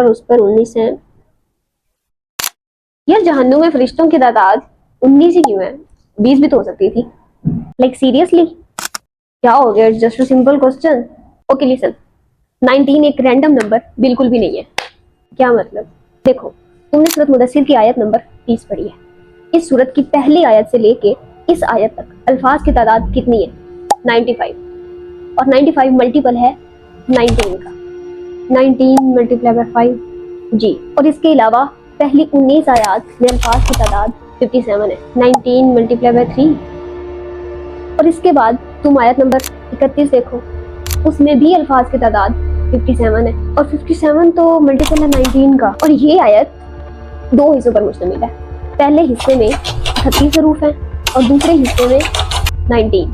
और उस पर 19 है। यार जहन्नुम में फरिश्तों की तादाद 19 ही क्यों है? 20 भी तो हो सकती थी। लाइक सीरियसली क्या हो गया? Just a simple question. Okay listen, 19 एक रैंडम नंबर बिल्कुल भी नहीं है। क्या मतलब? देखो, तुमने सूरत मुदस्सिर की आयत नंबर 30 पढ़ी है। इस सूरत की पहली आयत से लेके इस आयत तक अल्फाज की तादाद कितनी है? 95। और 95 मल्टीपल है 19 का। 19 मल्टीप्लाई बाय 5 जी। और इसके अलावा पहली 19 आयत में अल्फाज की तादाद 57 है। 19 मल्टीप्लाई बाय 3। और इसके बाद तुम आयत नंबर 31 देखो, उसमें भी अल्फाज की तादाद 57 है। और 57 तो मल्टीपल है 19 का। और ये आयत दो हिस्सों पर मुश्तमिल है। पहले हिस्से में 36 हरूफ हैं और दूसरे हिस्से में 19।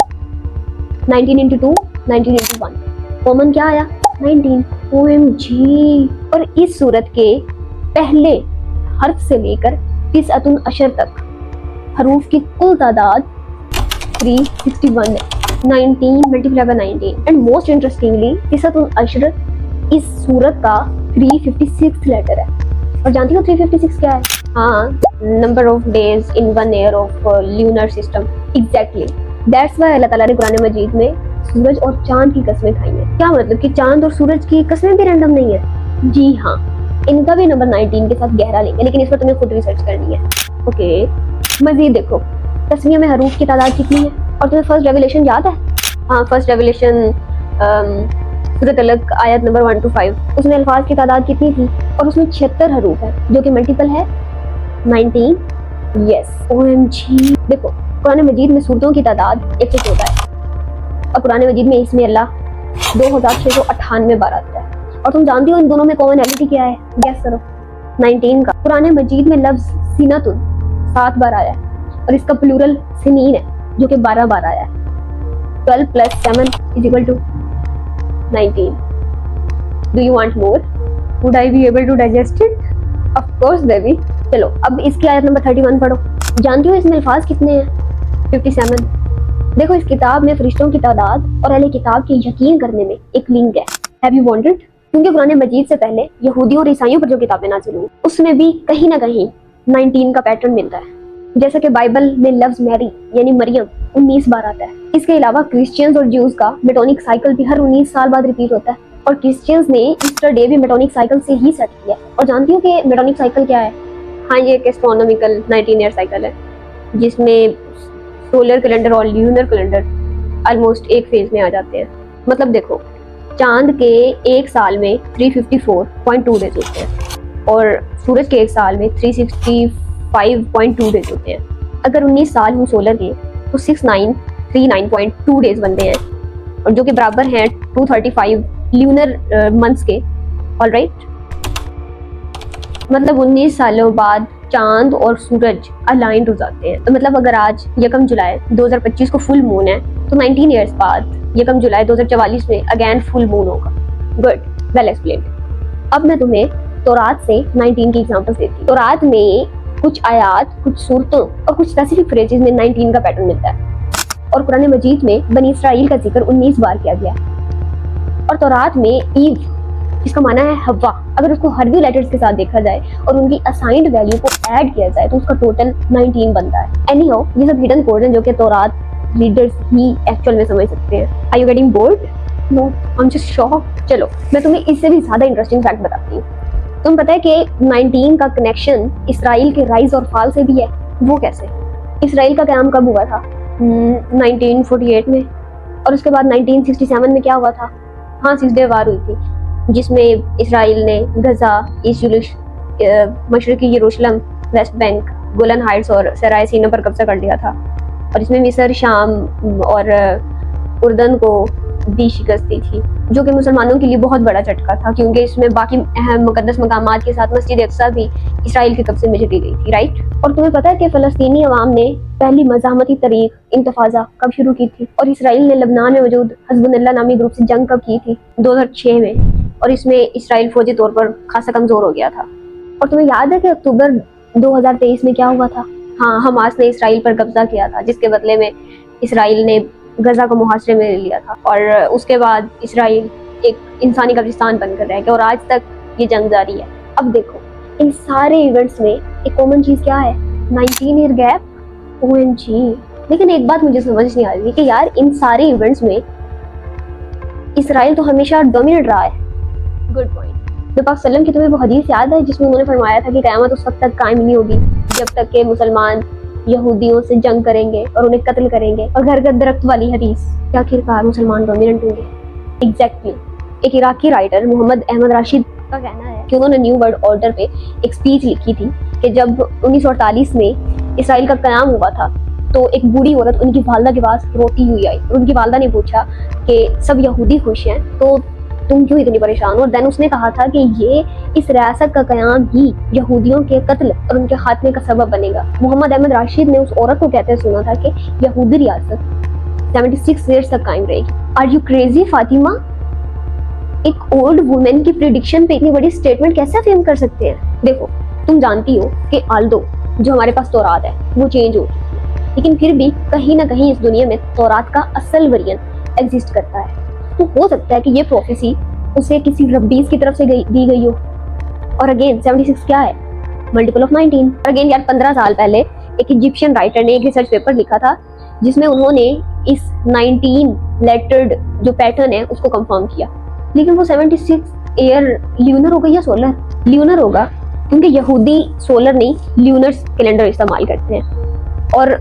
19 इंटू 2, 19 इंटू 1। कॉमन क्या आया? 19। OMG। और इस सूरत के पहले हर्फ से लेकर तिसअतुन अशर तक हरूफ की कुल तादाद 361 है। 19 multiply by 19। And most interestingly तिसअतुन अशर इस सूरत का 356 लेटर है। और जानती हो 356 क्या है? हाँ, number of days in one year of lunar system. Exactly that's why Allah ताला ने कुरान मजीद में सूरज और चांद की कसमें खाई हैं। क्या मतलब कि चांद और सूरज की कसमें भी रैंडम नहीं है? जी हाँ, इनका भी नंबर 19 के साथ गहरा लिंक है, लेकिन इस पर तुम्हें खुद रिसर्च करनी है। ओके, मजीद देखो, तस्मीया में हरूफ की तादाद कितनी है? और तुम्हें फर्स्ट रेवलेशन याद है? हाँ, फर्स्ट रेवलेशन सूरत अलग आयत नंबर 1 to 5, उसमें अल्फाज की तादाद कितनी थी? और उसमें 76 हरूफ है, जो कि मल्टीपल है 19। Yes, OMG। देखो, कुरान मजीद में सूरतों की तादाद 114 है और कुरान मजीद में इसमें अल्लाह 2698 बार आता है। और तुम जानती हो इन दोनों में कॉमनैलिटी क्या है? गैस करो। 19 का। कुरान मजीद में लफ्ज सीनतुन 7 बार आया है और इसका प्लूरल सिनीन है, जो कि 12 बार आया है। 12 + 7 = 19। Do you want more? Would I be able to digest it? Of course, baby. चलो, अब इसकी आयत नंबर 31 पढ़ो। जानती हो इसमें अल्फाज कितने हैं? 57। देखो, इस किताब में फरिश्तों की तादाद और अहले किताब के यकीन करने में एक लिंक है। Have you wondered? क्योंकि कुरान मजीद से पहले यहूदियों और ईसाइयों पर जो किताबें नाज़िल हुई, उसमें भी कहीं ना कहीं 19 का पैटर्न मिलता है। जैसा कि बाइबल में लफ्ज मैरी यानी मरियम 19 बार आता है। इसके अलावा क्रिश्चियंस और ज्यूज का मेटोनिक साइकिल भी हर 19 साल बाद रिपीट होता है। और क्रिश्चियंस ने ईस्टर डे भी मेटोनिक साइकिल से ही सेट किया। और जानती हो कि मेटोनिक साइकिल क्या है? हाँ, ये एक एस्ट्रोनॉमिकल 19 ईयर साइकिल है, जिसमें सोलर कैलेंडर और ल्यूनर कैलेंडर ऑलमोस्ट एक फेज में आ जाते हैं। मतलब देखो, चांद के एक साल में 354.2 डेज होते हैं और सूरज के एक साल में 365.2 डेज होते हैं। अगर 19 साल हो सोलर के तो 6939.2 डेज बनते हैं, और जो कि बराबर हैं 235 ल्यूनर मंथ्स के। ऑलराइट, मतलब 19 सालों बाद चांद और सूरज अलाइंड हो जाते हैं। तो मतलब अगर आज 1 जुलाई 2025 को फुल मून है, तो 19 ईयर्स बाद 1 जुलाई 2044 में अगेन फुल मून होगा। Good, well explained. अब मैं तुम्हें तौरात से 19 की एग्जांपल्स देती हूँ। तौरात में कुछ आयात, कुछ सूरतों और कुछ स्पेसिफिक फ्रेजेस में 19 का पैटर्न मिलता है। और कुरान मजीद में बनी इसराइल का जिक्र 19 बार किया गया। और तौरात में ईव, जिसका माना है हवा, अगर उसको हरवी लेटर्स के साथ देखा जाए और उनकी असाइंड वैल्यू को ऐड किया जाए तो उसका टोटल 19 बनता है। एनीहाउ, ये सब हिडन कोड्स हैं जो कि तौरात रीडर्स ही एक्चुअल में समझ सकते हैं। Are you getting bored? No, I am just shocked. चलो, मैं तुम्हें इससे भी ज्यादा इंटरेस्टिंग फैक्ट बताती हूँ। तुम पता है कि 19 का कनेक्शन इसराइल के राइज और फॉल से भी है। वो कैसे? इसराइल का क़याम कब हुआ था? 1948 में। और उसके बाद 1967 में क्या हुआ था? हाँ, 6 डे वार हुई थी, जिसमें इसराइल ने गजा, मशरकी यरूशलेम, वेस्ट बैंक, गोलन हाइट्स और सराय सीना पर कब्जा कर लिया था। और इसमें मिस्र, शाम और उर्दन को भी शिकस्त दी थी, जो कि मुसलमानों के लिए बहुत बड़ा झटका था, क्योंकि इसमें बाकी अहम मुकद्दस मकामात के साथ मस्जिद अक्सा भी इसराइल के कब्जे में चली गई थी। राइट? और तुम्हें पता है कि फ़लस्तीनी अवाम ने पहली मज़ाहमती तरीक इंतफाज़ा कब शुरू की थी? और इसराइल ने लबनान में मौजूद हिज़्बुल्लाह नामी ग्रुप से जंग कब की थी? 2006 में। और इसमें इसराइल फौजी तौर पर खासा कमज़ोर हो गया था। और तुम्हें याद है कि अक्टूबर 2023 में क्या हुआ था? हाँ, हमास ने इसराइल पर कब्जा किया था, जिसके बदले में इसराइल ने गजा को मुहासरे में ले लिया था। और उसके बाद इसराइल एक इंसानी कब्रिस्तान बनकर रह गया और आज तक ये जंग जारी है। अब देखो इन सारे इवेंट्स में एक कॉमन चीज क्या है, 19 ईयर गैप। ओएमजी। लेकिन एक बात मुझे समझ नहीं आ रही कि यार इन सारे इवेंट्स में इसराइल तो हमेशा डोमिनेट रहा है। Good point. नबी पाक सल्लम की तुम्हें वो हदीस याद है जिसमें उन्होंने फरमाया था कि क़यामत उस वक्त तक कायम नहीं होगी जब तक के मुसलमान यहूदियों से जंग करेंगे और उन्हें कत्ल करेंगे, और घर घर दरख्त वाली हदीस कि आखिरकार मुसलमान डोमिनेंट होंगे। एग्जैक्टली। एक इराकी राइटर मोहम्मद अहमद राशिद का कहना है कि उन्होंने न्यू वर्ल्ड ऑर्डर पे एक स्पीच लिखी थी कि जब 1948 में इसराइल का क़याम हुआ था तो एक बूढ़ी औरत उनकी वालदा के पास रोती हुई आई और उनकी वालदा ने पूछा कि सब यहूदी खुश हैं तो तुम क्यों इतनी परेशान हो। और देन उसने कहा था कि ये इस रियासत का क़याम ही यहूदियों के कत्ल और उनके खात्मे का सबब बनेगा। मोहम्मद अहमद राशिद ने उस औरत को कहते सुना था कि यहूदी रियासत 76 ईयर्स तक कायम रहेगी। Are you crazy Fatima? एक ओल्ड वुमेन की प्रेडिक्शन पे इतनी बड़ी स्टेटमेंट कैसे फेम कर सकते हैं? देखो तुम जानती हो कि आल्दो जो हमारे पास तौरात है वो चेंज हो चुकी है, लेकिन फिर भी कहीं ना कहीं इस दुनिया में तौरात का असल वेरिएंट एग्जिस्ट करता है। तो हो सकता है कि ये प्रोफेसी उसे किसी रब्बीस की तरफ से दी गई हो। और अगेन 76 क्या है? Multiple of 19। और अगेन यार 15 साल पहले एक इजिप्शियन राइटर ने एक रिसर्च पेपर लिखा था जिसमें उन्होंने इस 19 लेटर्ड जो पैटर्न है उसको कंफर्म किया। लेकिन वो 76 ईयर ल्यूनर होगा या सोलर? ल्यूनर होगा, क्योंकि यहूदी सोलर नहीं ल्यूनर कैलेंडर इस्तेमाल करते हैं और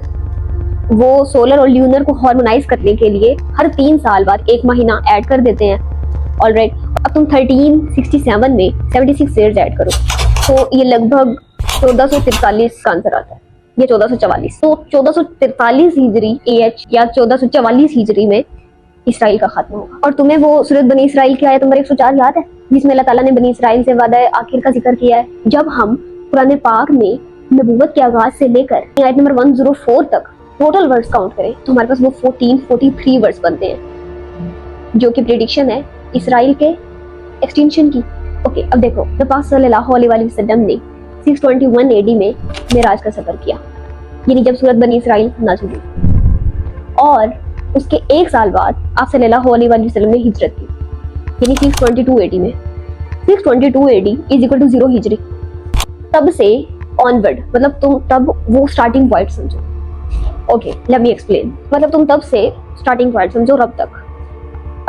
वो सोलर और ल्यूनर को हार्मोनाइज करने के लिए हर 3 साल बाद एक महीना ऐड कर देते हैं। ऑलराइट, अब तुम 1367 में 76 ईयर्स ऐड करो तो ये लगभग 1443 का आंसर आता है, ये 1444। तो 1443 हिजरी AH या 1444 हिजरी में इसराइल का खात्मा होगा। और तुम्हें वो सूरत बनी इसराइल की आयत नंबर 104 याद है जिसमें अल्लाह ताला ने बनी इसराइल से वादा आखिर का जिक्र किया है? जब हम कुरान पाक में नबूवत के आगाज से लेकर आयत नंबर 104 तक टोटल वर्ड्स काउंट करें तो हमारे पास वो 43 वर्ड्स बनते हैं जो कि प्रेडिक्शन है इसराइल के एक्सटेंशन की। ओके, अब देखो नबी पाक सल्लल्लाहु अलैहि वसल्लम ने 621 AD में मेराज का सफर किया, यानी जब सूरत बनी इसराइल नाज़िल हुई, और उसके एक साल बाद आप सल्लल्लाहु अलैहि वसल्लम ने हिजरत की, यानी 622 AD में। 622 AD इज इक्वल टू 0 हिजरी। तब से ऑनवर्ड मतलब तुम तब वो स्टार्टिंग पॉइंट समझो। Okay, let me explain. मतलब तुम तब से स्टार्टिंग पॉइंट समझो रब तक।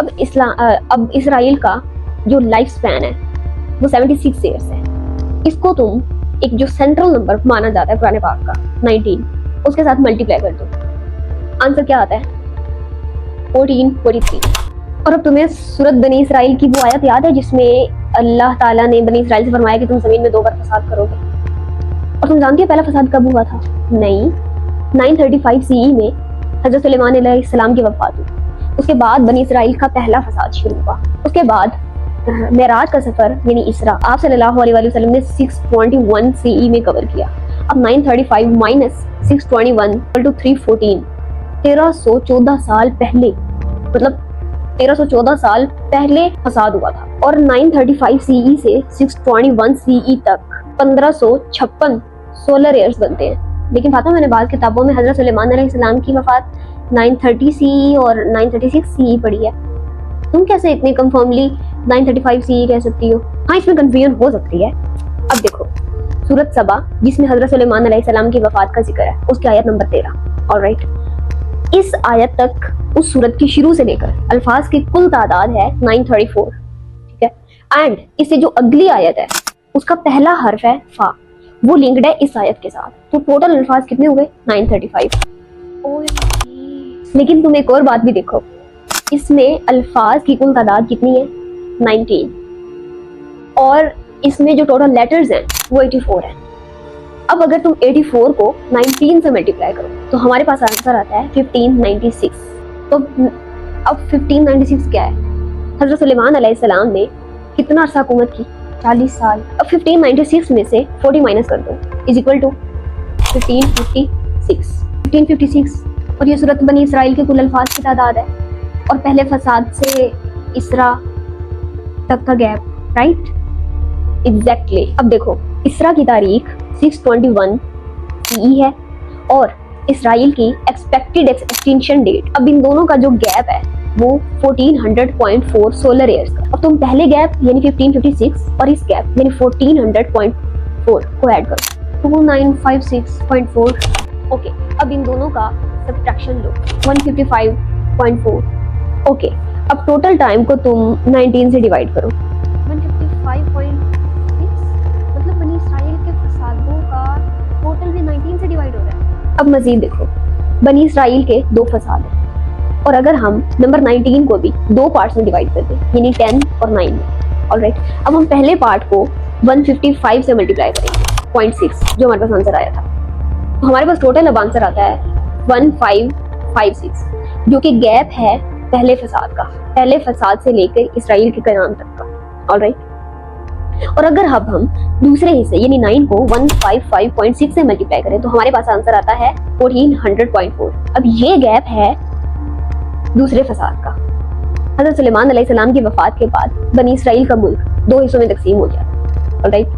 अब इसराइल का जो लाइफ स्पैन है वो 76 ईयर्स है। इसको तुम एक जो सेंट्रल नंबर माना जाता है कुरान पाक का 19 उसके साथ मल्टीप्लाई कर दो, आंसर क्या आता है? 1443। और अब तुम्हें सूरत बनी इसराइल की वो आयत याद है जिसमें अल्लाह ताला ने बनी इसराइल से फरमाया कि तुम जमीन में 2 बार फसाद करोगे? और तुम जानती हो पहला फसाद कब हुआ था? नहीं, 935 CE में हजरत सुलेमान अलैहिस्सलाम की वफात हुई। उसके बाद बनी इसराइल का पहला फसाद शुरू हुआ। उसके बाद मेराज का सफर यानी इसरा आप सल्लल्लाहु अलैहि वसल्लम ने 621 CE में कवर किया। अब 935 माइनस 621 = 314, 1314 साल पहले, मतलब 1314 साल पहले फसाद हुआ था। और 935 CE से 621 CE तक 1556 सोलर ईयर्स बनते हैं। लेकिन फातिमा मैंने बाद किताबों में हजरत सुलेमान अलैहिस्सलाम की वफात 930 CE और 936 CE पढ़ी है। तुम कैसे इतनी कंफर्मली 935 CE कह सकती हो? हाँ, इसमें कंफ्यूजन हो सकती है। अब देखो सूरत सबा जिसमें हजरत सुलेमान अलैहिस्सलाम की वफात का जिक्र है उसकी आयत नंबर 13। ऑलराइट, इस आयत तक उस सूरत की शुरू से लेकर अल्फाज की कुल तादाद है 934, ठीक है। एंड इससे जो अगली आयत है उसका पहला हर्फ है फा, वो लिंक्ड है इस आयत के साथ। तो टोटल अल्फाज कितने हुए? 935। लेकिन तुम एक और बात भी देखो, इसमें अल्फाज की कुल तादाद कितनी है? 19, और इसमें जो टोटल लेटर्स हैं वो 84 है। अब अगर तुम 84 को 19 से मल्टीप्लाई करो तो हमारे पास आंसर आता है 1596। तो अब 1596 क्या है? हजरत सुलेमान अलैहिस्सलाम ने कितना अर्सा हुकूमत की? 40 साल। अब 1596 में से 40 माइनस कर दो इज इक्वल टू 1556। और ये सूरत बनी इसराइल के कुल अल्फाज की तादाद है और पहले फसाद से इसरा तक का गैप, राइट? एग्जैक्टली। अब देखो इसरा की तारीख 621 CE है और इसराइल की एक्सपेक्टेड एक्सटेंशन डेट, अब इन दोनों का जो गैप है वो 1400.4 सोलर ईयर्स का। अब तुम पहले गैप यानी 1556 और इस गैप यानी 1400.4 को ऐड करो, 2956.4। ओके, अब इन दोनों का सब्ट्रैक्शन लो, 155.4। ओके, अब टोटल टाइम को तुम 19 से डिवाइड करो, 155.6, मतलब बनी इसराइल के फसादों का टोटल भी 19 से डिवाइड हो रहा है। अब मजीद देखो, बनी इसराइल के 2 फसाद हैं, और अगर हम नंबर 19 को भी 2 पार्ट्स में डिवाइड कर दें यानी 10 और 9 में। ऑलराइट, अब हम पहले पार्ट को 155 से मल्टीप्लाई करेंगे, 0.6 जो हमारे पास आंसर आया था। तो हमारे पास टोटल अब आंसर आता है 1556, जो कि गैप है पहले फसाद से लेकर इसराइल के कयाम तक का। ऑलराइट, और अगर अब हम दूसरे हिस्से यानी 9 को 155.6 से मल्टीप्लाई करें तो हमारे पास आंसर आता है 1400.4। अब ये गैप है दूसरे फसाद का। हज़रत सुलेमान अलैहिस्सलाम की वफात के बाद बनी इसराइल का मुल्क 2 हिस्सों में तकसीम हो गया। Alright,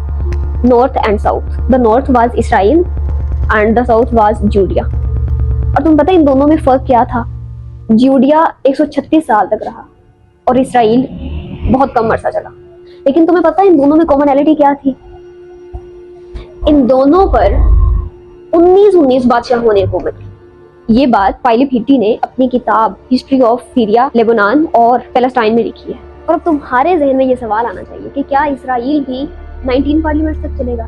north and south. The north was Israel and the south was Judea. और तुम पता है इन दोनों में फर्क क्या था? जूडिया 136 साल तक रहा और इसराइल बहुत कम अरसा चला। लेकिन तुम्हें पता है इन दोनों में कॉमनैलिटी क्या थी? इन दोनों पर 19 बादशाह होने हुकूमत की। ये बात फाइलिप हिट्टी ने अपनी किताब हिस्ट्री ऑफ सीरिया, लेबनान और पैलेस्टाइन में लिखी है। और अब तुम्हारे जहन में ये सवाल आना चाहिए कि क्या इसराइल भी 19 पार्लियामेंट तक चलेगा?